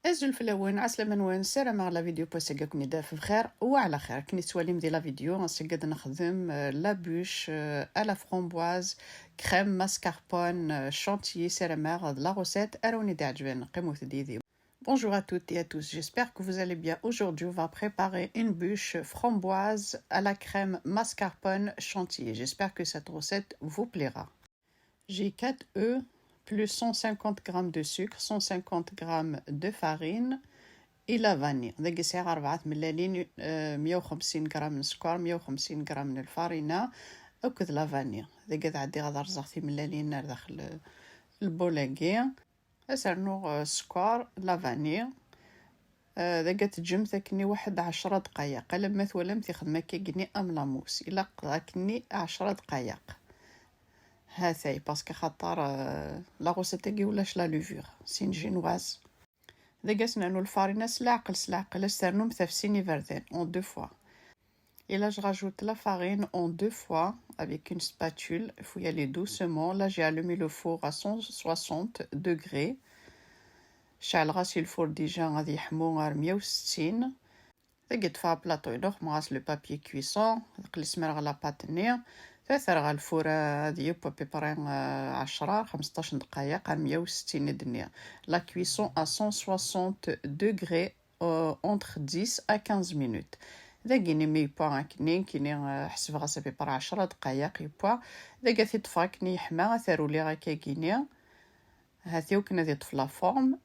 أزول في الأول عسلامة نوان سلام على فيديو بوسيقا كوني داف بخير وعلى خير كني تواليم ديال لا فيديو غنسقد نخدم لابوش ألا فرومبواز كريم ماسكاربون شانتيي سيرامير لا غوسيت أروني دي عجبان قيمو تديدي. Bonjour à toutes et à tous, j'espère que vous allez bien. Aujourd'hui, on va préparer une bûche framboise à la crème mascarpone chantilly. J'espère que cette recette vous plaira. J'ai 4 œufs, plus 150 g de sucre, 150 g de farine et la vanille. داك يسير 4 ملالين 150 g من السكر 150 g من الفارينة وكذ لا فاني. داك عندي غادا رزقتي ملالين داخل البولاكي. أسرنو السكر لا فاني. داك تجم ثاكني واحد 10 دقايق. لما ثولم تخدم كيكني ام لاموس إلا قضاكني 10 دقايق. هاثاي باسكو خاطر لا غوسيتاكي ولاش لا لوفور سين جينواز. داك سنانو الفارينة سلاعقل استرنو مثفسيني فردان اون دو فوا. Et là, je rajoute la farine en 2 fois avec une spatule. Il faut y aller doucement. Là, j'ai allumé le four à 160 degrés. شعل غاسي الفور ديجا غادي يحمو غير 160. دقيت فيها بلاطو يدوخ مغاس لو بابي كويسون. قلس مرغ لا باتني. ثلاثة غا الفور هادي بيبرين 10-15 دقايق غير 160 دنيا. لا كويسون à 160 degrés entre 10 à 15 minutes. داكيني مي بوا كنين كيني حسب غاسا بيبر 10 دقايق يبوا. داكا تطفى كني يحمى ثارولي غاكا كينيا. هاثيو كنا دي طفلا فورم.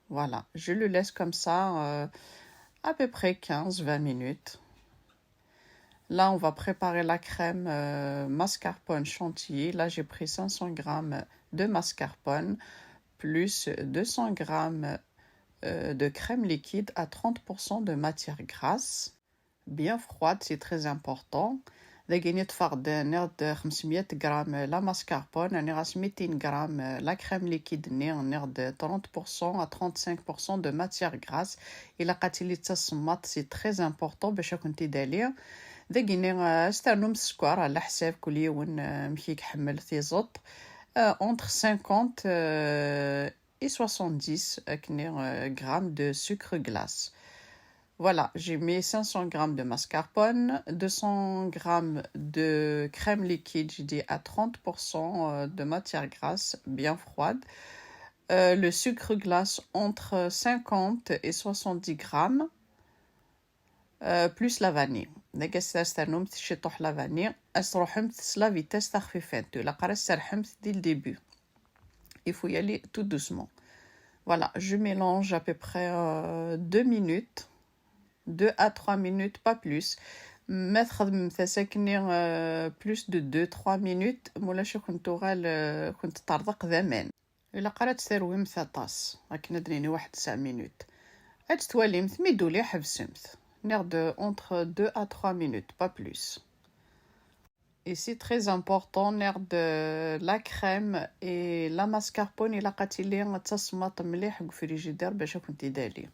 Voilà, je le laisse comme ça à peu près 15-20 minutes. Là, on va préparer la crème mascarpone chantilly. Là, j'ai pris 500 g de mascarpone plus 200 g de crème liquide à 30% de matière grasse. Bien froide, c'est très important. داكيني تفرد نغد 500 غرام لا ماسكاربون راني غاس 200 غرام لا كريم ليكيد نغد 30% à 35% de matière grasse. الا قاتي لي تصمات سي تري امبورطون باش كنتي داليه. داكيني استرنم السكر على حساب كل يوم مشي يحمل تيزط entre 50 et 70 grammes de sucre glace. Voilà, j'ai mis 500 g de mascarpone, 200 g de crème liquide, j'ai dit à 30% de matière grasse, bien froide. Le sucre glace entre 50 et 70 g, plus la vanille. داك استرنم تشطح لا فاني اسروحمت سلا فيتاس تخفيفات لا قرا سرحمت دي الديبي. Il faut y aller tout doucement. Voilà, je mélange à peu près 2 minutes. 2 à 3 minutes, pas plus. Mettre plus de 2-3 minutes مولاش كنت غال كنت طردق زمان. إلا قرات تروي مثاطاس راك ندنيني واحد 9 minutes. هاد تواليمت ميدولي حبسمت. نغد entre 2 à 3 minutes, pas plus. Et c'est très important نغد la crème et la mascarpone إلا قاتي لي تصمط مليح فريجيدير باش كنتي دالي.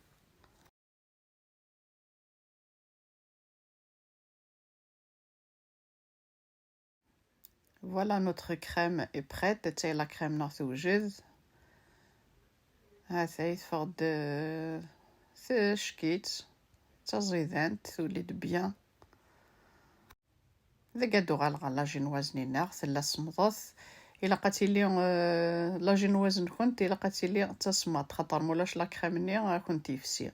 Voilà, notre crème est prête. C'est la crème norvégienne. هاثاي تفرد شكيت تزيدانت توليد بيان. ذا قادو غالغا لا جينواز نيناغ ثلا صمضث. إلا قاتي لي لا جينواز نكونت إلا قاتي لي تصمط خاطر مولاش لا كريم ني كنت يفسي.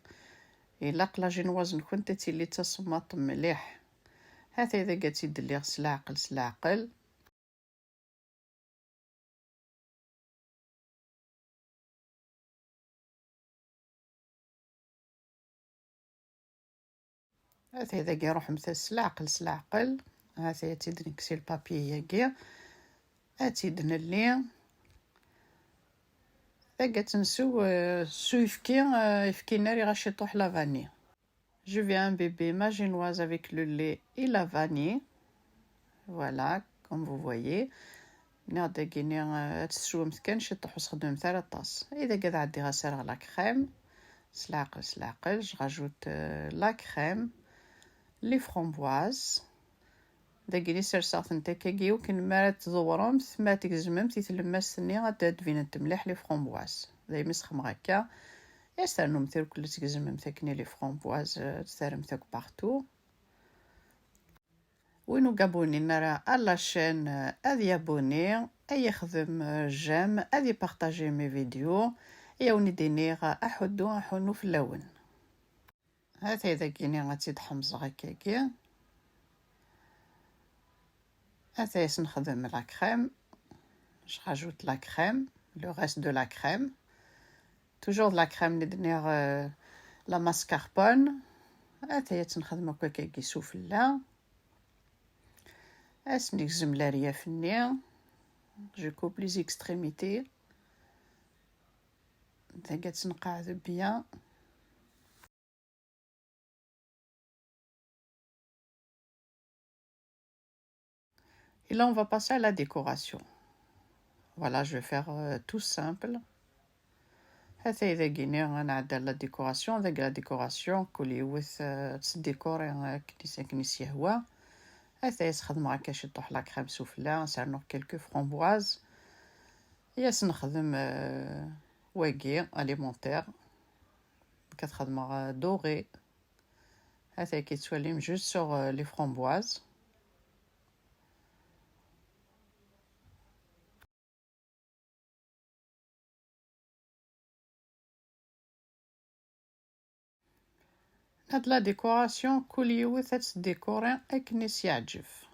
إلا لا جينواز نكونت تيلي تصمط مليح. هاثاي ذا قاتي دلي سلاعقل. هاثي ذاك يروح مثل سلاعقل. هاثي تيدن كسي البابي ياكي تيدن اللي ذاك تنسو يفكي ناري غاشي طوح لا فاني. Je vais imbiber ma génoise avec le lait et la vanille. Voilà, comme vous voyez. نغدا كيني تسوم كان شي طوح وسخدم ثلاث طاس. إذا قد عدي غسرغ لا كريم سلاعقل je rajoute la crème, les framboises. داكيني سرساغ نتاكاكي وكن ما تزورهم ما تجزمم تيتلمس ثني غادا تبين تمليح لي فرومبواز. ذي مسخم هكا يسترنو مثل كل تقزم مثكني لي فرامبواز تستر مثك بارتو. وينو قابوني نرى على شين اذي ابوني اي يخدم جيم اذي بارطاجي مي فيديو يوني دينيغ احنو في اللون. هذا اذا كيني غتزيد حمص هكاكي. هذا نخدم لا كريم. Je rajoute la crème, le reste de la crème. Toujours de la crème ندير la mascarpone. هذا تنخدم هكاكي كي سوفلا. نقزم الرياف النيا. Je coupe les extrémités. هكا تنقعد bien. Et là on va passer à la décoration. Voilà, je vais faire tout simple. هذا إذا كيني غنعدل لا ديكوراسيون. ذاك لا ديكوراسيون كل يوث تديكوري كنيس يهوى. هذا يسخدم هكا شطوح لا كريم سوفلا نسرنو كيلكو فرومبواز. ياس نخدم واكي اليمونتير كتخدم دوغي. هذا كي تسواليم جوست سوغ لي فرومبواز. هاد لا ديكوراسيون كل يوث تديكوري اكنيس يعجف.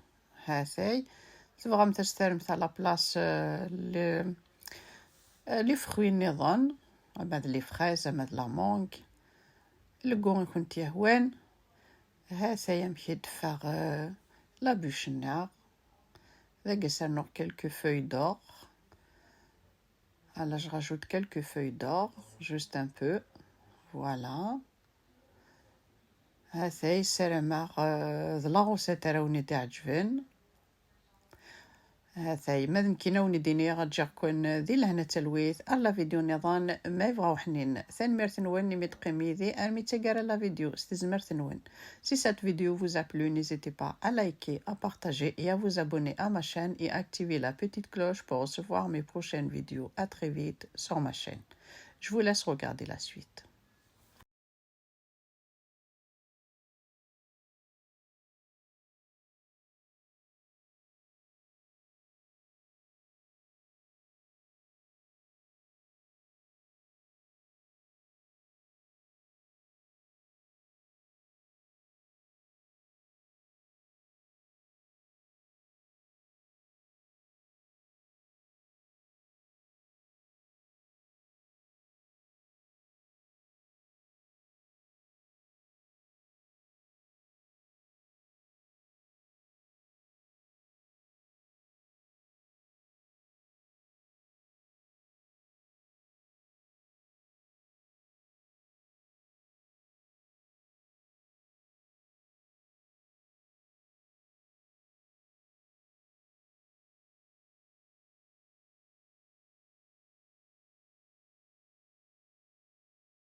هذا تبغى متستر مثل لا بلاص لي فخوي النظام بعد لي فريز بعد لا مونغ الكون يكون تيهوان. هذا يمشي دفاغ لا بوش النار. ذاك يسرنو كيلكو فوي دور. Alors je rajoute quelques feuilles d'or, juste un peu, voilà. هذا يسرى مع لاغوسيت راوني تعجبن. هذا مادام كيناوني ديني غتجاكون ذي لهنا تلويث الا فيديو نظام ما يبغاو حنين ثاني مرتنون نمي تقيميذي ارمي تقرا لا فيديو استزمرتنون. Si cette vidéo vous a plu, n'hésitez pas à liker, à partager et à vous abonner à ma chaîne et activer la petite cloche pour recevoir mes prochaines vidéos. À très vite sur ma chaîne. Je vous laisse regarder la suite.